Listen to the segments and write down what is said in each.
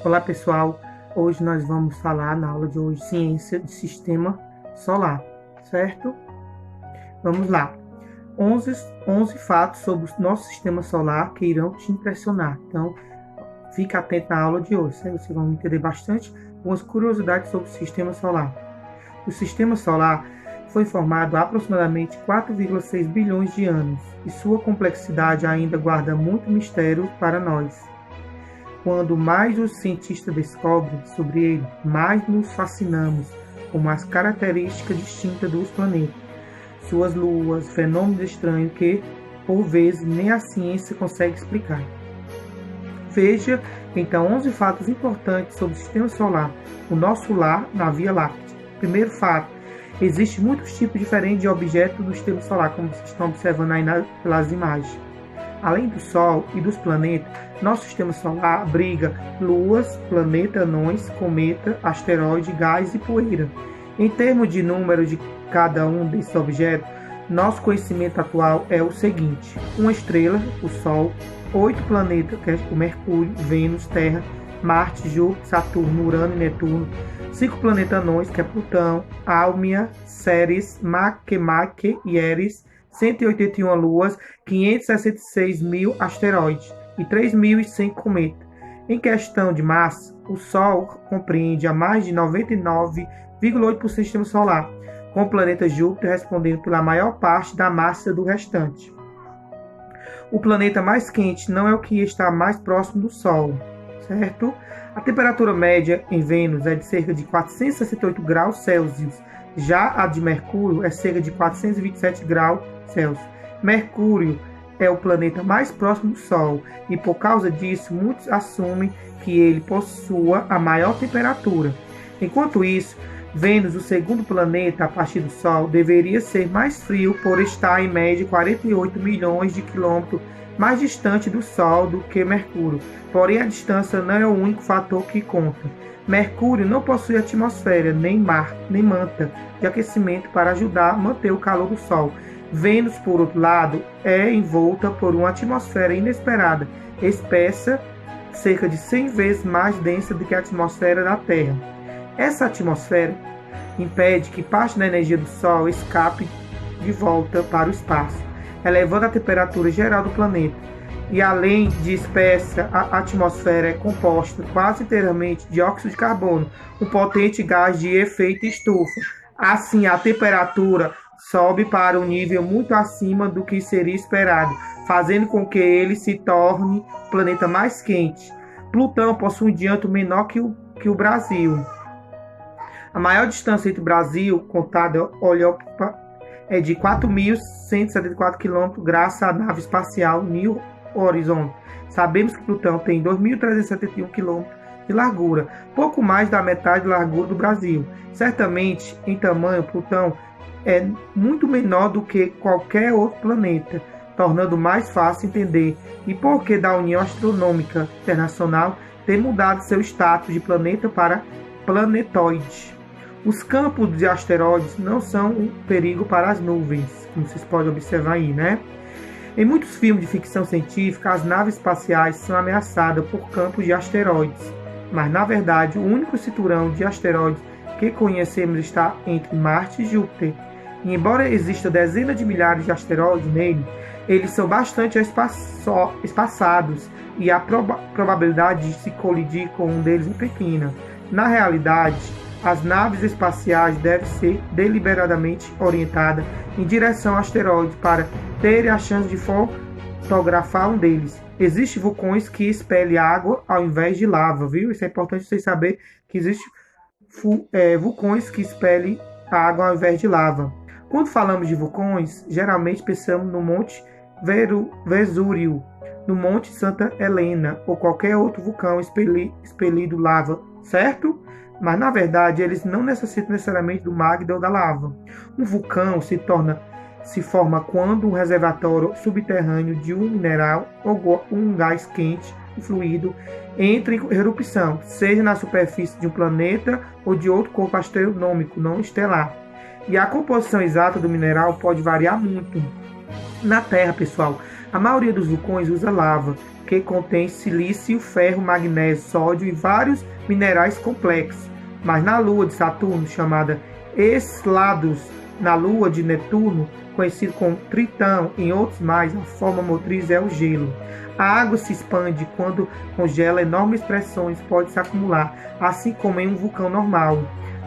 Olá pessoal, hoje nós vamos falar na aula de hoje ciência do sistema solar, certo? Vamos lá, 11 fatos sobre o nosso sistema solar que irão te impressionar, então fica atento na aula de hoje, certo? Vocês vão entender bastante algumas curiosidades sobre o sistema solar. O sistema solar foi formado há aproximadamente 4,6 bilhões de anos e sua complexidade ainda guarda muito mistério para nós. Quando mais os cientistas descobrem sobre ele, mais nos fascinamos com as características distintas dos planetas, suas luas, fenômenos estranhos que, por vezes, nem a ciência consegue explicar. Veja, então, 11 fatos importantes sobre o sistema solar, o nosso lar na Via Láctea. Primeiro fato, existem muitos tipos diferentes de objetos do sistema solar, como vocês estão observando aí pelas imagens. Além do Sol e dos planetas, nosso sistema solar abriga luas, planetas, anões, cometa, asteroide, gás e poeira. Em termos de número de cada um desses objetos, nosso conhecimento atual é o seguinte: uma estrela, o Sol, 8 planetas, que é o Mercúrio, Vênus, Terra, Marte, Júpiter, Saturno, Urano e Netuno, 5 planetas anões, que é Plutão, Almia, Ceres, Makemake e Eris, 181 luas, 566 mil asteroides e 3.100 cometas. Em questão de massa, o Sol compreende a mais de 99,8% do sistema solar, com o planeta Júpiter respondendo pela maior parte da massa do restante. O planeta mais quente não é o que está mais próximo do Sol, certo? A temperatura média em Vênus é de cerca de 468 graus Celsius, já a de Mercúrio é cerca de 427 graus Celsius. Mercúrio é o planeta mais próximo do Sol e, por causa disso, muitos assumem que ele possua a maior temperatura. Enquanto isso, Vênus, o segundo planeta a partir do Sol, deveria ser mais frio por estar em média 48 milhões de quilômetros mais distante do Sol do que Mercúrio. Porém, a distância não é o único fator que conta. Mercúrio não possui atmosfera, nem mar, nem manta de aquecimento para ajudar a manter o calor do Sol. Vênus, por outro lado, é envolta por uma atmosfera inesperada, espessa, cerca de 100 vezes mais densa do que a atmosfera da Terra. Essa atmosfera impede que parte da energia do Sol escape de volta para o espaço, elevando a temperatura geral do planeta. E além de espessa, a atmosfera é composta quase inteiramente de óxido de carbono, um potente gás de efeito estufa. Assim, a temperatura sobe para um nível muito acima do que seria esperado, fazendo com que ele se torne o planeta mais quente. Plutão possui um diâmetro menor que o Brasil. A maior distância entre o Brasil, contada é de 4.174 km, graças à nave espacial New Horizon. Sabemos que Plutão tem 2.371 km de largura, pouco mais da metade da largura do Brasil. Certamente, em tamanho, Plutão é muito menor do que qualquer outro planeta, tornando mais fácil entender e por que da União Astronômica Internacional ter mudado seu status de planeta para planetoide. Os campos de asteroides não são um perigo para as nuvens, como vocês podem observar aí, né? Em muitos filmes de ficção científica, as naves espaciais são ameaçadas por campos de asteroides, mas na verdade o único cinturão de asteroides que conhecemos está entre Marte e Júpiter. E embora existam dezenas de milhares de asteroides nele, eles são bastante espaçados e a probabilidade de se colidir com um deles é pequena. Na realidade, as naves espaciais devem ser deliberadamente orientadas em direção a asteroides para terem a chance de fotografar um deles. Existem vulcões que expelem água ao invés de lava, viu? Isso é importante vocês saberem que existem vulcões que expelem água ao invés de lava. Quando falamos de vulcões, geralmente pensamos no Monte Vesúvio, no Monte Santa Helena ou qualquer outro vulcão expelindo lava, certo? Mas na verdade eles não necessitam necessariamente do magma ou da lava. Um vulcão se forma quando um reservatório subterrâneo de um mineral ou um gás quente e fluido entra em erupção, seja na superfície de um planeta ou de outro corpo astronômico não estelar. E a composição exata do mineral pode variar muito. Na Terra, pessoal, a maioria dos vulcões usa lava, que contém silício, ferro, magnésio, sódio e vários minerais complexos. Mas na Lua de Saturno, chamada Enceladus, na Lua de Netuno, conhecido como Tritão, e outros mais, a forma motriz é o gelo. A água se expande quando congela, enormes pressões podem se acumular, assim como em um vulcão normal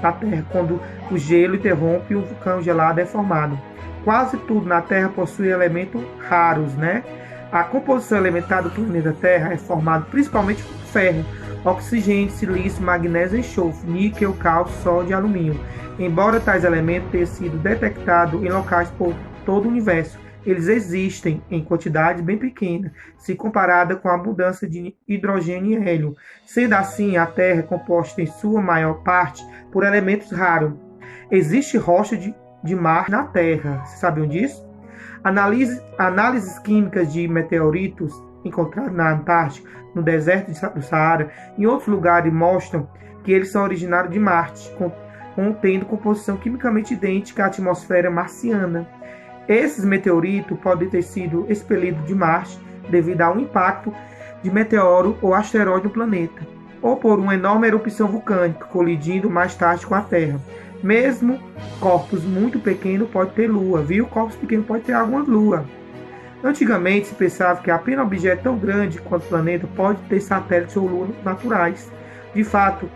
da Terra, quando o gelo interrompe e o vulcão gelado é formado. Quase tudo na Terra possui elementos raros, né? A composição elementar do planeta Terra é formada principalmente por ferro, oxigênio, silício, magnésio e enxofre, níquel, cálcio, sódio e alumínio. Embora tais elementos tenham sido detectados em locais por todo o universo, eles existem em quantidade bem pequena, se comparada com a abundância de hidrogênio e hélio. Sendo assim, a Terra é composta em sua maior parte por elementos raros. Existe rocha de mar na Terra. Vocês sabiam disso? Análises químicas de meteoritos encontrados na Antártica, no deserto do Saara e em outros lugares mostram que eles são originários de Marte, contendo composição quimicamente idêntica à atmosfera marciana. Esses meteoritos podem ter sido expelidos de Marte devido a um impacto de meteoro ou asteroide no planeta, ou por uma enorme erupção vulcânica colidindo mais tarde com a Terra. Mesmo corpos muito pequenos podem ter lua, viu? Corpos pequenos podem ter alguma lua. Antigamente se pensava que apenas um objeto tão grande quanto o planeta pode ter satélites ou luas naturais. De fato,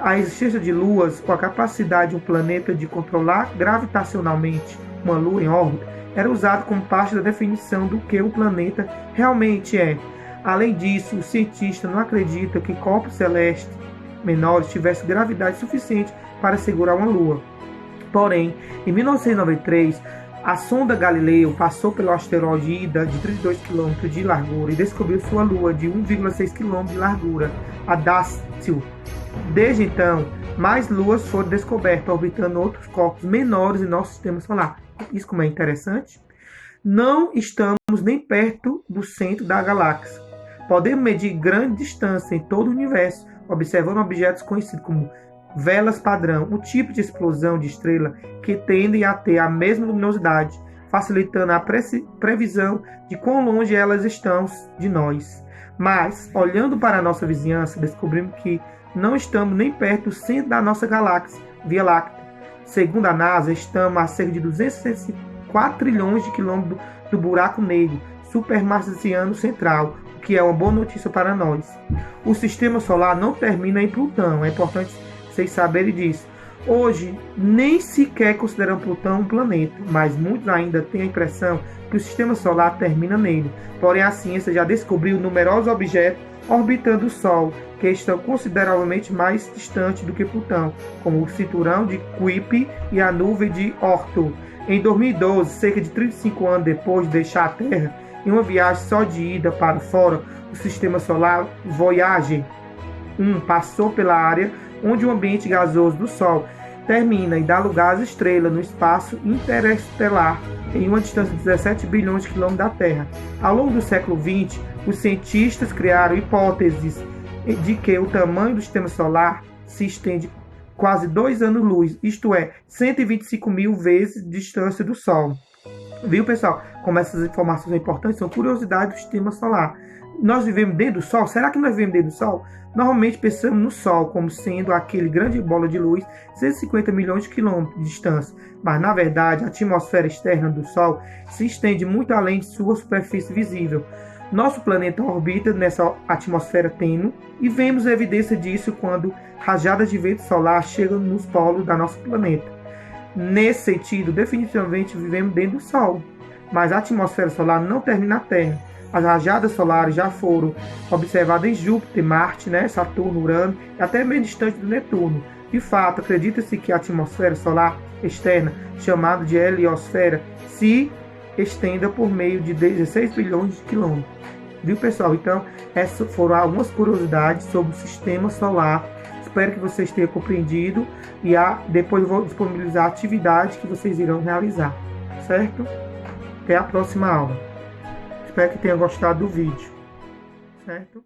a existência de luas com a capacidade de um planeta de controlar gravitacionalmente uma lua em órbita era usado como parte da definição do que o planeta realmente é. Além disso, os cientistas não acreditam que corpos celestes menores tivessem gravidade suficiente para segurar uma lua. Porém, em 1993, a sonda Galileu passou pelo asteroide Ida de 32 km de largura e descobriu sua lua de 1,6 km de largura, a Dácil. Desde então, mais luas foram descobertas orbitando outros corpos menores em nosso sistema solar. Isso como é interessante. Não estamos nem perto do centro da galáxia. Podemos medir grande distância em todo o universo, observando objetos conhecidos como velas padrão, um tipo de explosão de estrela que tendem a ter a mesma luminosidade, facilitando a previsão de quão longe elas estão de nós. Mas, olhando para a nossa vizinhança, descobrimos que não estamos nem perto do centro da nossa galáxia, Via Láctea. Segundo a NASA, estamos a cerca de 264 trilhões de quilômetros do buraco negro supermarciano central, o que é uma boa notícia para nós. O sistema solar não termina em Plutão, é importante vocês saberem disso. Hoje, nem sequer consideramos Plutão um planeta, mas muitos ainda têm a impressão que o sistema solar termina nele. Porém, a ciência já descobriu numerosos objetos orbitando o Sol, que estão consideravelmente mais distantes do que Plutão, como o cinturão de Kuiper e a nuvem de Oort. Em 2012, cerca de 35 anos depois de deixar a Terra, em uma viagem só de ida para fora, o sistema solar Voyager 1 passou pela área onde o ambiente gasoso do Sol termina e dá lugar às estrelas no espaço interestelar, em uma distância de 17 bilhões de quilômetros da Terra. Ao longo do século XX, os cientistas criaram hipóteses de que o tamanho do sistema solar se estende quase 2 anos-luz, isto é, 125 mil vezes a distância do Sol. Viu, pessoal? Como essas informações são importantes, são curiosidades do sistema solar. Nós vivemos dentro do Sol? Será que nós vivemos dentro do Sol? Normalmente pensamos no Sol como sendo aquele grande bola de luz, 150 milhões de quilômetros de distância. Mas, na verdade, a atmosfera externa do Sol se estende muito além de sua superfície visível. Nosso planeta orbita nessa atmosfera tênue e vemos evidência disso quando rajadas de vento solar chegam nos polos do nosso planeta. Nesse sentido, definitivamente vivemos dentro do Sol, mas a atmosfera solar não termina na Terra. As rajadas solares já foram observadas em Júpiter, Marte, Saturno, Urano e até meio distante do Netuno. De fato, acredita-se que a atmosfera solar externa, chamada de heliosfera, se estenda por meio de 16 bilhões de quilômetros. Viu, pessoal? Então, essas foram algumas curiosidades sobre o sistema solar. Espero que vocês tenham compreendido e depois eu vou disponibilizar a atividade que vocês irão realizar, certo? Até a próxima aula. Espero que tenham gostado do vídeo, certo?